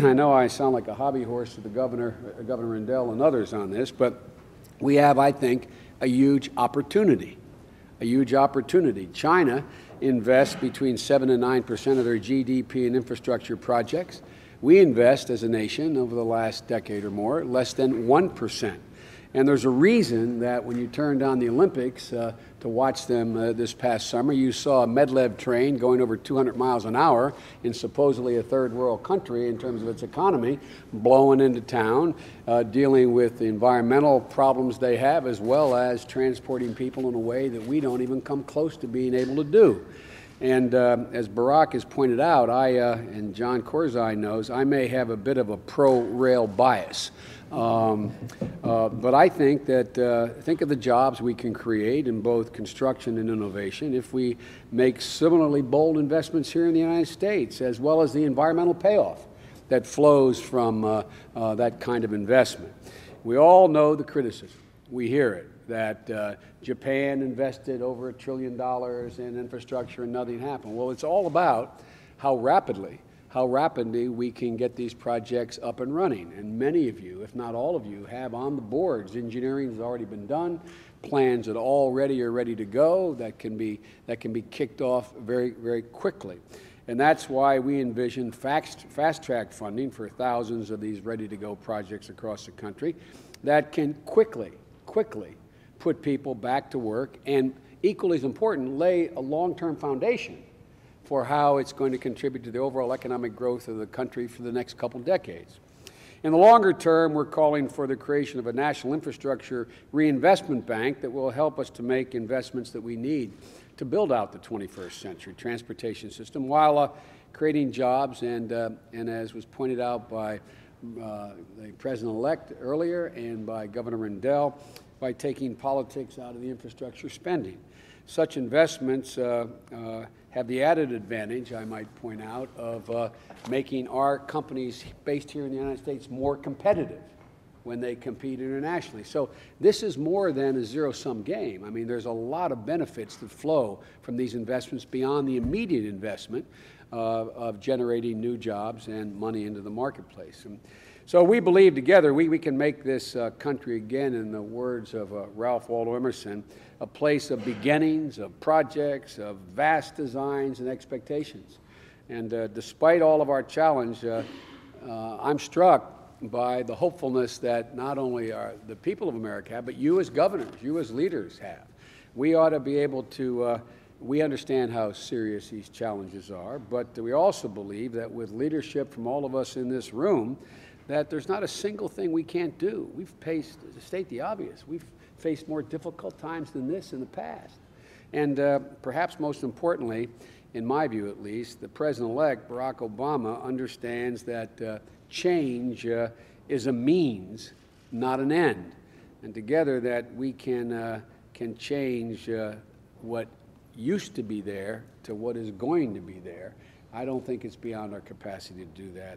I know I sound like a hobby horse to the Governor Rendell and others on this, but we have, I think, a huge opportunity. A huge opportunity. China invests between 7 and 9% of their GDP in infrastructure projects. We invest as a nation over the last decade or more less than 1%. And there's a reason that when you turned on the Olympics to watch them this past summer, you saw a Medlev train going over 200 miles an hour in supposedly a third world country in terms of its economy, blowing into town, dealing with the environmental problems they have, as well as transporting people in a way that we don't even come close to being able to do. And as Barack has pointed out, and John Corzine knows, I may have a bit of a pro-rail bias. But I think that, think of the jobs we can create in both construction and innovation if we make similarly bold investments here in the United States, as well as the environmental payoff that flows from that kind of investment. We all know the criticism. We hear it, that Japan invested over $1 trillion in infrastructure and nothing happened. Well, it's all about how rapidly we can get these projects up and running. And many of you, if not all of you, have on the boards. Engineering has already been done, plans that already are ready to go that can be kicked off very, very quickly. And that's why we envision fast-track funding for thousands of these ready-to-go projects across the country that can quickly put people back to work and, equally as important, lay a long-term foundation for how it's going to contribute to the overall economic growth of the country for the next couple decades. In the longer term, we're calling for the creation of a national infrastructure reinvestment bank that will help us to make investments that we need to build out the 21st century transportation system while creating jobs and as was pointed out by the President-elect earlier and by Governor Rendell, by taking politics out of the infrastructure spending. Such investments have the added advantage, I might point out, of making our companies based here in the United States more competitive when they compete internationally. So this is more than a zero-sum game. I mean, there's a lot of benefits that flow from these investments beyond the immediate investment of generating new jobs and money into the marketplace. And so we believe together we can make this country, again, in the words of Ralph Waldo Emerson, a place of beginnings, of projects, of vast designs and expectations. And despite all of our challenge, I'm struck by the hopefulness that not only the people of America have, but you as governors, you as leaders have. We ought to be able to, we understand how serious these challenges are, but we also believe that with leadership from all of us in this room, that there's not a single thing we can't do. We've faced, to state the obvious, we've faced more difficult times than this in the past. And perhaps most importantly, in my view at least, the President-elect, Barack Obama, understands that change is a means, not an end. And together that we can change what used to be there to what is going to be there. I don't think it's beyond our capacity to do that.